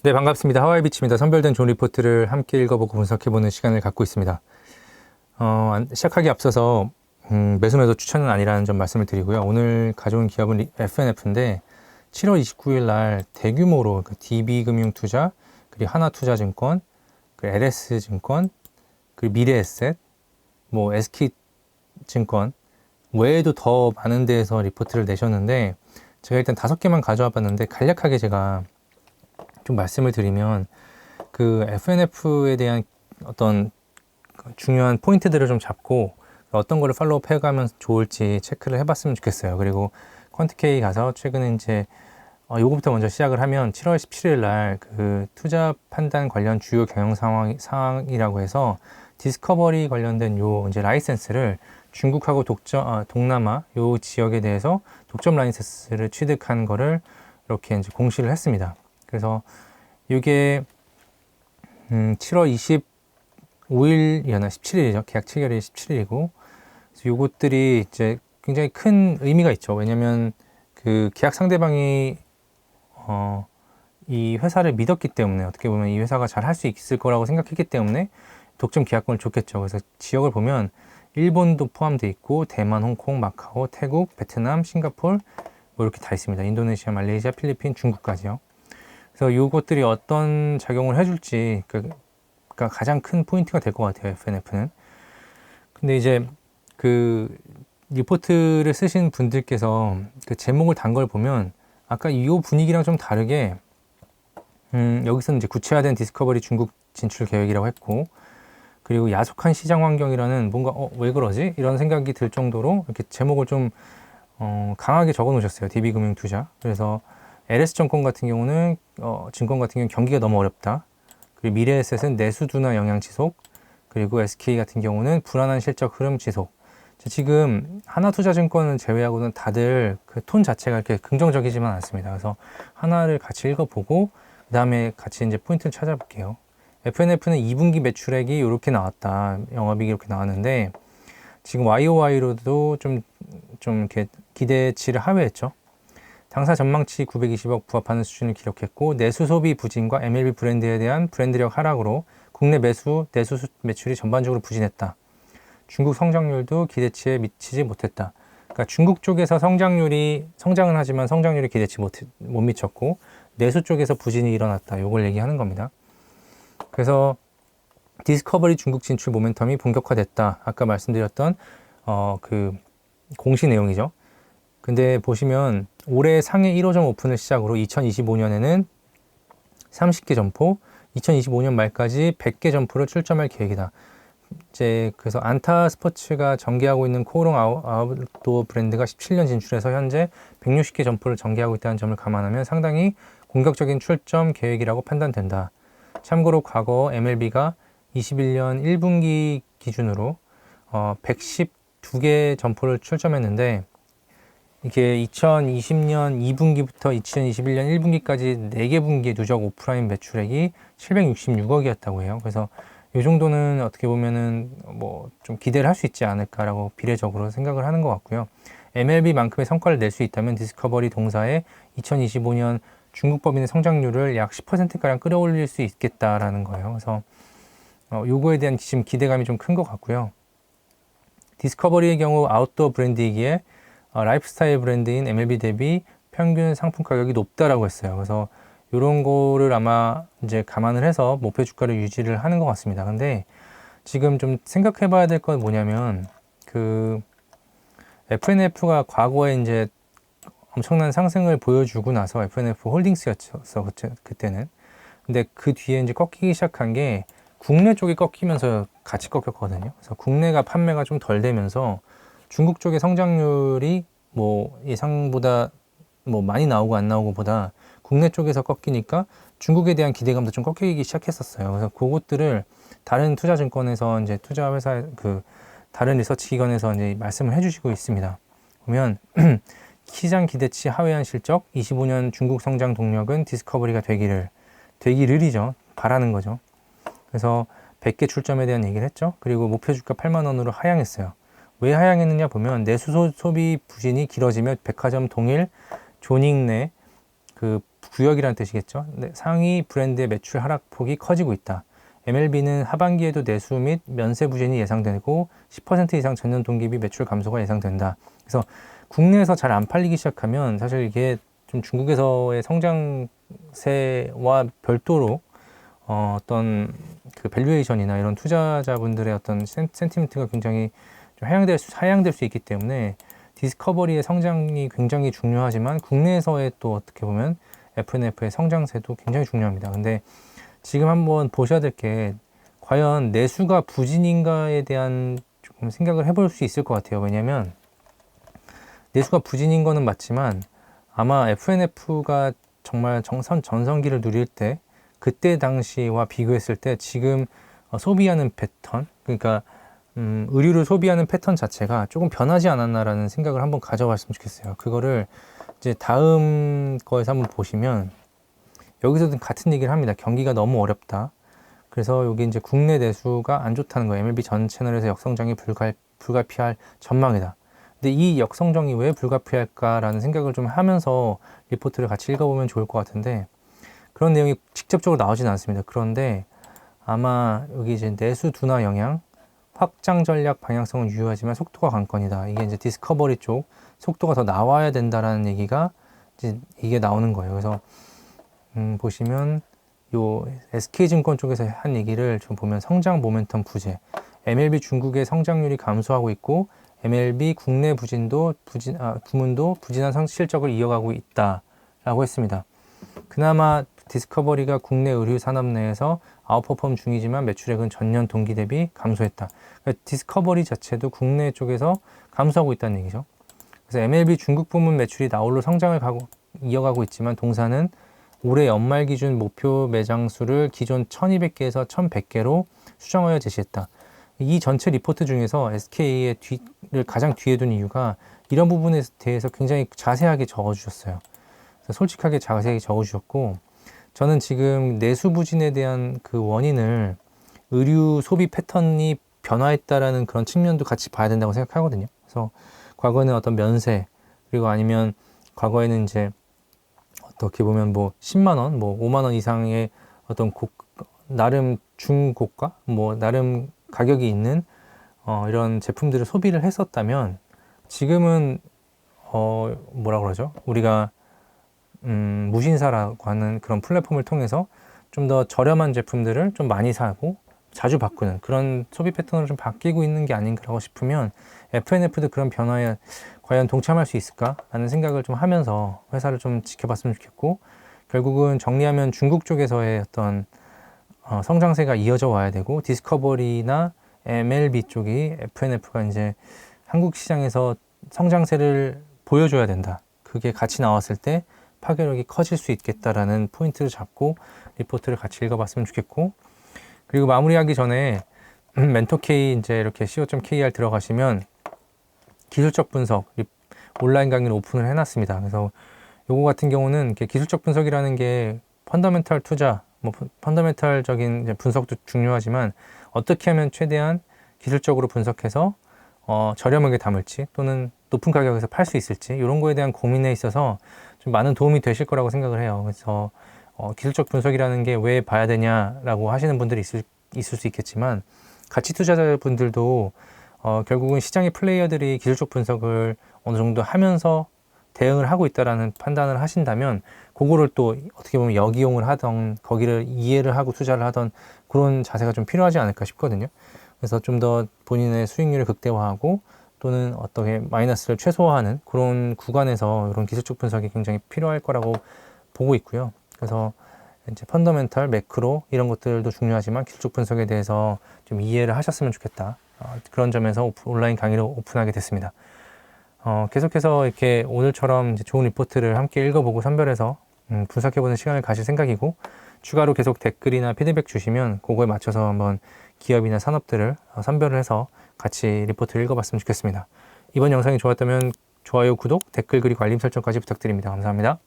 네, 반갑습니다. 하와이비치입니다. 선별된 좋은 리포트를 함께 읽어보고 분석해보는 시간을 갖고 있습니다. 시작하기 앞서서 매수매도 추천은 아니라는 점 말씀을 드리고요. 오늘 가져온 기업은 FNF인데 7월 29일 날 대규모로 DB금융투자, 그리고 하나투자증권, 그리고 LS증권, 그리고 미래에셋, 뭐 SK증권 외에도 더 많은 데에서 리포트를 내셨는데 제가 일단 5개만 가져와 봤는데 간략하게 제가 좀 말씀을 드리면 그 FNF에 대한 어떤 중요한 포인트들을 좀 잡고 어떤 거를 팔로우 해가면 좋을지 체크를 해봤으면 좋겠어요. 그리고 퀀트K 가서 최근에 이제 요거부터 먼저 시작을 하면 7월 17일 날 그 투자 판단 관련 주요 경영 사항이라고 해서 디스커버리 관련된 요 이제 라이센스를 중국하고 동남아 요 지역에 대해서 독점 라이센스를 취득한 거를 이렇게 이제 공시를 했습니다. 그래서 이게 7월 25일이었나 17일이죠. 계약 체결이 17일이고 그래서 요것들이 이제 굉장히 큰 의미가 있죠. 왜냐면 그 계약 상대방이 이 회사를 믿었기 때문에 어떻게 보면 이 회사가 잘 할 수 있을 거라고 생각했기 때문에 독점 계약권을 줬겠죠. 그래서 지역을 보면 일본도 포함되어 있고 대만, 홍콩, 마카오, 태국, 베트남, 싱가포르 뭐 이렇게 다 있습니다. 인도네시아, 말레이시아, 필리핀, 중국까지요. 그래서 이것들이 어떤 작용을 해줄지 가 가장 큰 포인트가 될 것 같아요. FNF는. 근데 이제 그 리포트를 쓰신 분들께서 그 제목을 단 걸 보면 아까 이 분위기랑 좀 다르게 여기서는 이제 구체화된 디스커버리 중국 진출 계획이라고 했고 그리고 야속한 시장 환경이라는 뭔가 왜 그러지? 이런 생각이 들 정도로 이렇게 제목을 좀 강하게 적어 놓으셨어요. DB금융투자. 그래서 LS증권 같은 경우는 증권 같은 경우는 경기가 너무 어렵다. 그리고 미래에셋은 내수 둔화 영향 지속. 그리고 SK 같은 경우는 불안한 실적 흐름 지속. 지금 하나투자증권을 제외하고는 다들 그 톤 자체가 이렇게 긍정적이지만 않습니다. 그래서 하나를 같이 읽어보고 그 다음에 같이 이제 포인트를 찾아볼게요. FNF는 2분기 매출액이 이렇게 나왔다. 영업이익이 이렇게 나왔는데 지금 YOY로도 좀 이렇게 기대치를 하회했죠. 당사 전망치 920억 부합하는 수준을 기록했고 내수 소비 부진과 MLB 브랜드에 대한 브랜드력 하락으로 국내 내수 매출이 전반적으로 부진했다. 중국 성장률도 기대치에 미치지 못했다. 그러니까 중국 쪽에서 성장은 하지만 성장률이 기대치 못 미쳤고 내수 쪽에서 부진이 일어났다. 이걸 얘기하는 겁니다. 그래서 디스커버리 중국 진출 모멘텀이 본격화됐다. 아까 말씀드렸던 그 공시 내용이죠. 근데 보시면 올해 상해 1호점 오픈을 시작으로 2025년에는 30개 점포, 2025년 말까지 100개 점포를 출점할 계획이다. 이제 그래서 안타 스포츠가 전개하고 있는 코오롱 아웃도어 브랜드가 17년 진출해서 현재 160개 점포를 전개하고 있다는 점을 감안하면 상당히 공격적인 출점 계획이라고 판단된다. 참고로 과거 MLB가 21년 1분기 기준으로 112개 점포를 출점했는데 이게 2020년 2분기부터 2021년 1분기까지 4개 분기의 누적 오프라인 매출액이 766억이었다고 해요. 그래서 이 정도는 어떻게 보면은 뭐 좀 기대를 할 수 있지 않을까라고 비례적으로 생각을 하는 것 같고요. MLB만큼의 성과를 낼 수 있다면 디스커버리 동사의 2025년 중국 법인의 성장률을 약 10%가량 끌어올릴 수 있겠다라는 거예요. 그래서 요거에 대한 지금 기대감이 좀 큰 것 같고요. 디스커버리의 경우 아웃도어 브랜드이기에 라이프스타일 브랜드인 MLB 대비 평균 상품 가격이 높다라고 했어요. 그래서 이런 거를 아마 이제 감안을 해서 목표 주가를 유지를 하는 것 같습니다. 근데 지금 좀 생각해 봐야 될 건 뭐냐면 그 FNF가 과거에 이제 엄청난 상승을 보여주고 나서 FNF 홀딩스였어 그때는. 근데 그 뒤에 이제 꺾이기 시작한 게 국내 쪽이 꺾이면서 같이 꺾였거든요. 그래서 국내가 판매가 좀 덜 되면서 중국 쪽의 성장률이 뭐 예상보다 뭐 많이 나오고 안 나오고 보다 국내 쪽에서 꺾이니까 중국에 대한 기대감도 좀 꺾이기 시작했었어요. 그래서 그것들을 다른 투자증권에서 이제 투자회사 다른 리서치 기관에서 이제 말씀을 해주시고 있습니다. 보면 시장 기대치 하회한 실적 25년 중국 성장 동력은 디스커버리가 되기를이죠. 바라는 거죠. 그래서 100개 출점에 대한 얘기를 했죠. 그리고 목표 주가 8만 원으로 하향했어요. 왜 하향했느냐 보면 내수 소비 부진이 길어지며 백화점 동일 조닝 내 그 구역이라는 뜻이겠죠. 네, 상위 브랜드의 매출 하락폭이 커지고 있다. MLB는 하반기에도 내수 및 면세 부진이 예상되고 10% 이상 전년 동기비 매출 감소가 예상된다. 그래서 국내에서 잘 안 팔리기 시작하면 사실 이게 좀 중국에서의 성장세와 별도로 어떤 그 밸류에이션이나 이런 투자자분들의 어떤 센티멘트가 굉장히 좀 하향될 수 있기 때문에 디스커버리의 성장이 굉장히 중요하지만 국내에서의 또 어떻게 보면 F&F의 성장세도 굉장히 중요합니다. 근데 지금 한번 보셔야 될 게 과연 내수가 부진인가에 대한 조금 생각을 해볼 수 있을 것 같아요. 왜냐하면 내수가 부진인 거는 맞지만 아마 F&F가 정말 전성기를 누릴 때 그때 당시와 비교했을 때 지금 소비하는 패턴, 그러니까 의류를 소비하는 패턴 자체가 조금 변하지 않았나라는 생각을 한번 가져봤으면 좋겠어요. 그거를 이제 다음 거에서 한번 보시면 여기서도 같은 얘기를 합니다. 경기가 너무 어렵다. 그래서 여기 이제 국내 내수가 안 좋다는 거예요. MLB 전 채널에서 역성장이 불가피할 전망이다. 근데 이 역성장이 왜 불가피할까라는 생각을 좀 하면서 리포트를 같이 읽어보면 좋을 것 같은데 그런 내용이 직접적으로 나오진 않습니다. 그런데 아마 여기 이제 내수 둔화 영향, 확장 전략 방향성은 유효하지만 속도가 관건이다. 이게 이제 디스커버리 쪽 속도가 더 나와야 된다라는 얘기가 이제 이게 나오는 거예요. 그래서 보시면 요 SK증권 쪽에서 한 얘기를 좀 보면 성장 모멘텀 부재, MLB 중국의 성장률이 감소하고 있고 MLB 국내 부문도 부진한 실적을 이어가고 있다라고 했습니다. 그나마 디스커버리가 국내 의류 산업 내에서 아웃퍼폼 중이지만 매출액은 전년 동기 대비 감소했다. 그러니까 디스커버리 자체도 국내 쪽에서 감소하고 있다는 얘기죠. 그래서 MLB 중국 부문 매출이 나홀로 성장을 이어가고 있지만 동사는 올해 연말 기준 목표 매장 수를 기존 1200개에서 1100개로 수정하여 제시했다. 이 전체 리포트 중에서 SK의 를 가장 뒤에 둔 이유가 이런 부분에 대해서 굉장히 자세하게 적어주셨어요. 솔직하게 자세하게 적어주셨고 저는 지금 내수 부진에 대한 그 원인을 의류 소비 패턴이 변화했다라는 그런 측면도 같이 봐야 된다고 생각하거든요. 그래서 과거에는 어떤 면세 그리고 아니면 과거에는 이제 어떻게 보면 뭐 10만 원, 뭐 5만 원 이상의 어떤 나름 중고가, 뭐 나름 가격이 있는 이런 제품들을 소비를 했었다면 지금은 뭐라 그러죠? 우리가 무신사라고 하는 그런 플랫폼을 통해서 좀 더 저렴한 제품들을 좀 많이 사고 자주 바꾸는 그런 소비 패턴으로 좀 바뀌고 있는 게 아닌가라고 싶으면 F&F도 그런 변화에 과연 동참할 수 있을까? 라는 생각을 좀 하면서 회사를 좀 지켜봤으면 좋겠고 결국은 정리하면 중국 쪽에서의 어떤 성장세가 이어져 와야 되고 디스커버리나 MLB 쪽이 F&F가 이제 한국 시장에서 성장세를 보여줘야 된다. 그게 같이 나왔을 때 파괴력이 커질 수 있겠다라는 포인트를 잡고 리포트를 같이 읽어봤으면 좋겠고 그리고 마무리하기 전에 멘토K 이제 이렇게 co.kr 들어가시면 기술적 분석 온라인 강의를 오픈을 해놨습니다. 그래서 요거 같은 경우는 기술적 분석이라는 게 펀더멘탈 투자, 뭐 펀더멘탈적인 분석도 중요하지만 어떻게 하면 최대한 기술적으로 분석해서 저렴하게 담을지 또는 높은 가격에서 팔 수 있을지 이런 거에 대한 고민에 있어서 좀 많은 도움이 되실 거라고 생각을 해요. 그래서 기술적 분석이라는 게 왜 봐야 되냐라고 하시는 분들이 있을 수 있겠지만 가치 투자자분들도 결국은 시장의 플레이어들이 기술적 분석을 어느 정도 하면서 대응을 하고 있다라는 판단을 하신다면 그거를 또 어떻게 보면 역이용을 하던 거기를 이해를 하고 투자를 하던 그런 자세가 좀 필요하지 않을까 싶거든요. 그래서 좀 더 본인의 수익률을 극대화하고 또는 어떻게 마이너스를 최소화하는 그런 구간에서 이런 기술적 분석이 굉장히 필요할 거라고 보고 있고요. 그래서 이제 펀더멘탈, 매크로 이런 것들도 중요하지만 기술적 분석에 대해서 좀 이해를 하셨으면 좋겠다. 그런 점에서 온라인 강의를 오픈하게 됐습니다. 계속해서 이렇게 오늘처럼 이제 좋은 리포트를 함께 읽어보고 선별해서 분석해보는 시간을 가질 생각이고 추가로 계속 댓글이나 피드백 주시면 그거에 맞춰서 한번 기업이나 산업들을 선별을 해서 같이 리포트를 읽어봤으면 좋겠습니다. 이번 영상이 좋았다면 좋아요, 구독, 댓글 그리고 알림 설정까지 부탁드립니다. 감사합니다.